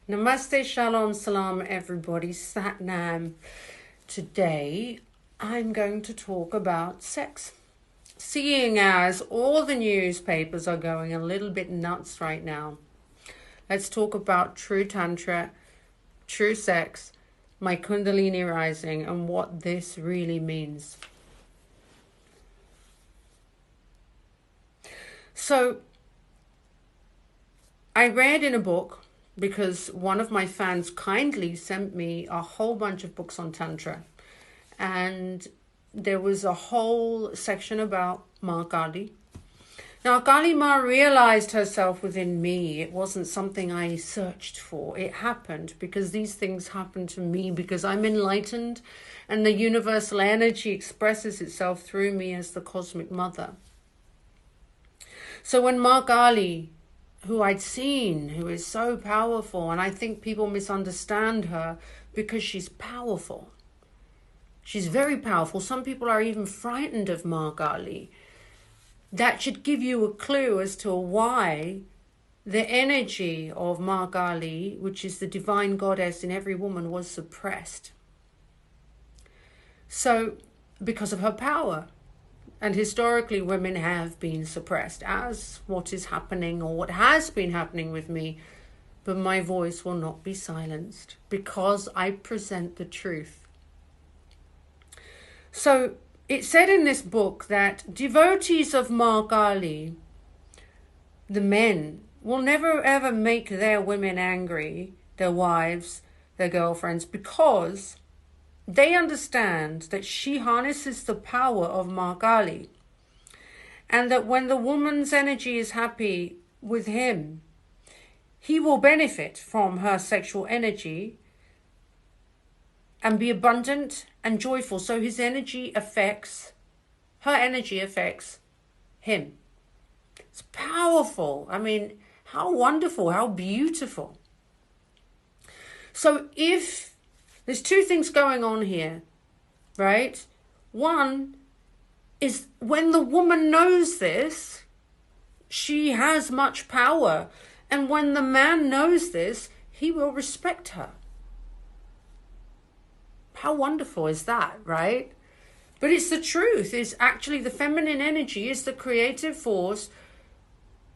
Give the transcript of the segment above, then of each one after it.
Namaste, Shalom, Salam, everybody. Sat Nam. Today, I'm going to talk about sex. Seeing as all the newspapers are going a little bit nuts right now, let's talk about true Tantra, true sex, my Kundalini rising, and what this really means. So, I read in a book, because one of my fans kindly sent me a whole bunch of books on Tantra. And there was a whole section about Ma Kali. Now, Kali Ma realized herself within me. It wasn't something I searched for. It happened because these things happen to me because I'm enlightened and the universal energy expresses itself through me as the cosmic mother. So when Ma Kali, who I'd seen, who is so powerful, and I think people misunderstand her because she's powerful. She's very powerful. Some people are even frightened of Ma Kali. That should give you a clue as to why the energy of Ma Kali, which is the divine goddess in every woman, was suppressed. So, because of her power. And historically, women have been suppressed, as what is happening or what has been happening with me. But my voice will not be silenced because I present the truth. So it said in this book that devotees of Ma Kali, the men, will never ever make their women angry, their wives, their girlfriends, because they understand that she harnesses the power of Ma Kali, and that when the woman's energy is happy with him, he will benefit from her sexual energy and be abundant and joyful. So his energy affects, her energy affects him. It's powerful. I mean, how wonderful, how beautiful. So if there's two things going on here, right? One is when the woman knows this, she has much power. And when the man knows this, he will respect her. How wonderful is that, right? But it's the truth. It's actually the feminine energy is the creative force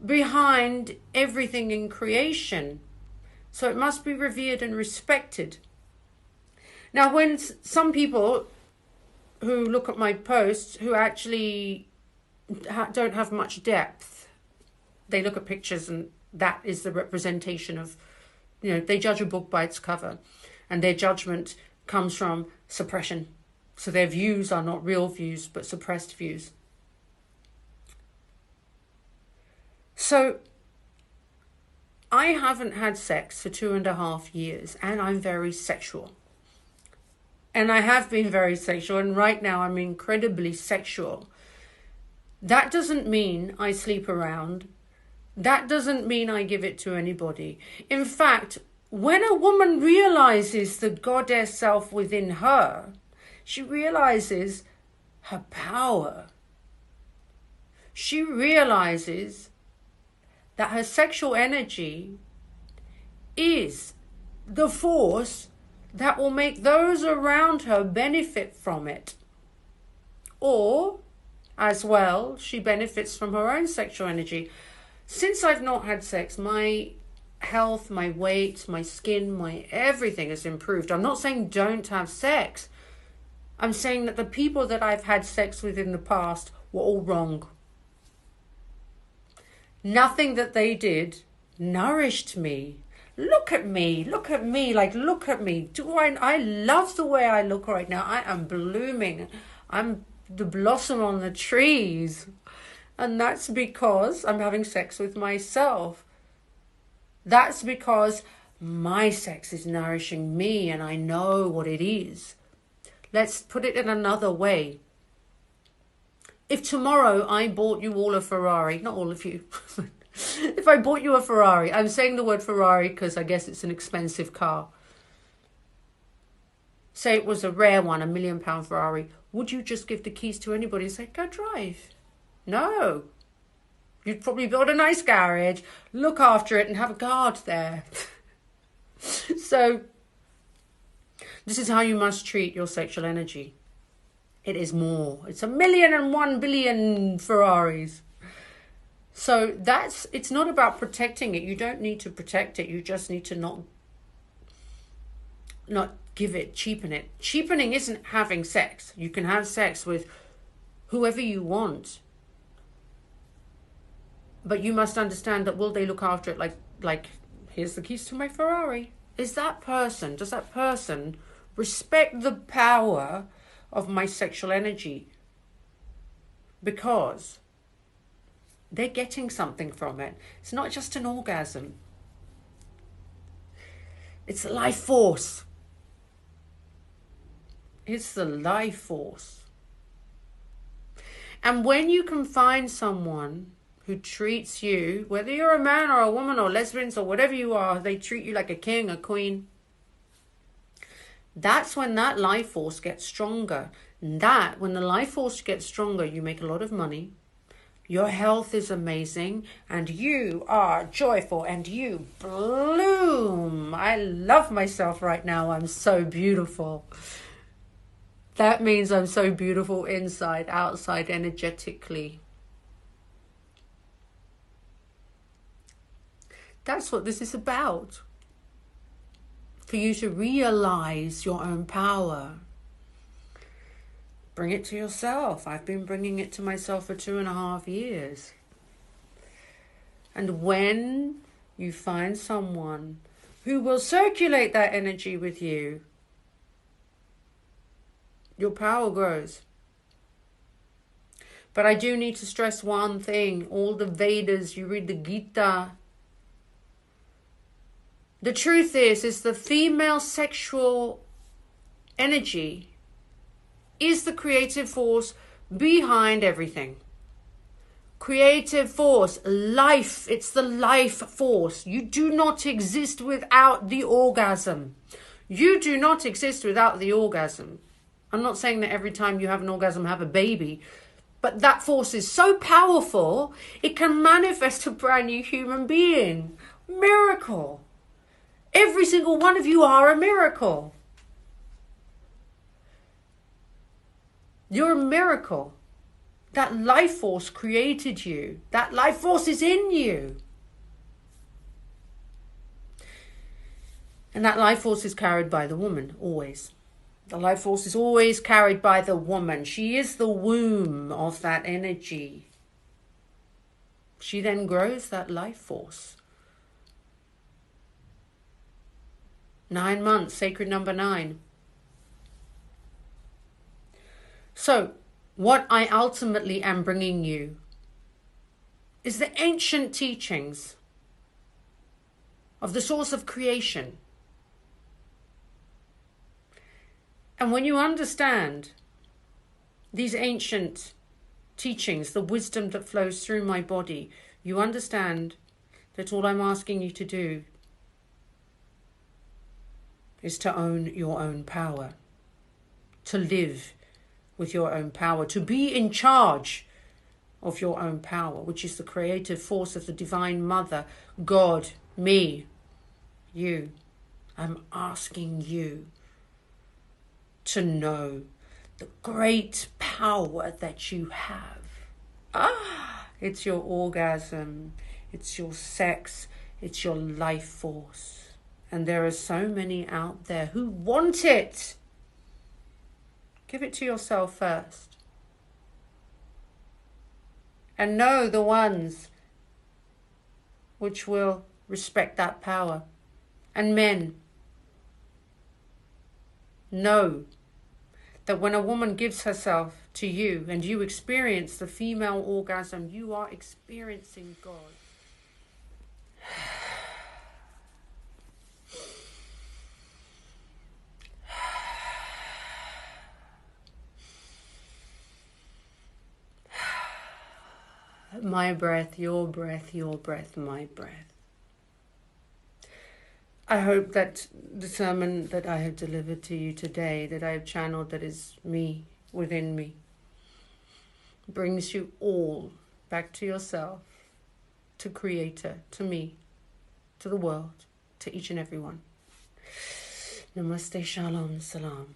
behind everything in creation. So it must be revered and respected. Now, when some people who look at my posts who actually don't have much depth, they look at pictures and that is the representation of, they judge a book by its cover, and their judgment comes from suppression. So their views are not real views, but suppressed views. So I haven't had sex for 2.5 years, and I'm very sexual. And I have been very sexual, and right now I'm incredibly sexual. That doesn't mean I sleep around. That doesn't mean I give it to anybody. In fact, when a woman realizes the goddess self within her, she realizes her power. She realizes that her sexual energy is the force that will make those around her benefit from it. Or, as well, she benefits from her own sexual energy. Since I've not had sex, my health, my weight, my skin, my everything has improved. I'm not saying don't have sex. I'm saying that the people that I've had sex with in the past were all wrong. Nothing that they did nourished me. Look at me, look at me. I love the way I look right now. I am blooming. I'm the blossom on the trees. And that's because I'm having sex with myself. That's because my sex is nourishing me and I know what it is. Let's put it in another way. If tomorrow I bought you all a Ferrari, not all of you, if I bought you a Ferrari, I'm saying the word Ferrari because I guess it's an expensive car. Say it was a rare one, £1 million Ferrari. Would you just give the keys to anybody and say, go drive? No. You'd probably build a nice garage, look after it and have a guard there. So this is how you must treat your sexual energy. It is more. It's 1,000,001,000,000,000 Ferraris. So it's not about protecting it. You don't need to protect it. You just need to not give it, cheapen it. Cheapening isn't having sex. You can have sex with whoever you want. But you must understand that will they look after it like here's the keys to my Ferrari? Does that person respect the power of my sexual energy? Because they're getting something from it. It's not just an orgasm. It's life force. It's the life force. And when you can find someone who treats you, whether you're a man or a woman or lesbians or whatever you are, they treat you like a king, a queen. That's when that life force gets stronger. And when the life force gets stronger, you make a lot of money. Your health is amazing and you are joyful and you bloom. I love myself right now. I'm so beautiful. That means I'm so beautiful inside, outside, energetically. That's what this is about. For you to realize your own power. Bring it to yourself. I've been bringing it to myself for 2.5 years. And when you find someone who will circulate that energy with you, your power grows. But I do need to stress one thing. All the Vedas, you read the Gita. The truth is the female sexual energy is the creative force behind everything. Creative force, life, it's the life force. You do not exist without the orgasm. You do not exist without the orgasm. I'm not saying that every time you have an orgasm, have a baby. But that force is so powerful, it can manifest a brand new human being. Miracle. Every single one of you are a miracle. You're a miracle. That life force created you. That life force is in you. And that life force is carried by the woman, always. The life force is always carried by the woman. She is the womb of that energy. She then grows that life force. 9 months, sacred number 9. So, what I ultimately am bringing you is the ancient teachings of the source of creation. And when you understand these ancient teachings, the wisdom that flows through my body, you understand that all I'm asking you to do is to own your own power, to live with your own power, to be in charge of your own power, which is the creative force of the Divine Mother, God, me, you. I'm asking you to know the great power that you have. It's your orgasm, it's your sex, it's your life force. And there are so many out there who want it. Give it to yourself first. And know the ones which will respect that power. And men, know that when a woman gives herself to you and you experience the female orgasm, you are experiencing God. My breath, your breath, your breath, my breath. I hope that the sermon that I have delivered to you today, that I have channeled, that is me, within me, brings you all back to yourself, to Creator, to me, to the world, to each and every one. Namaste, Shalom, Salam.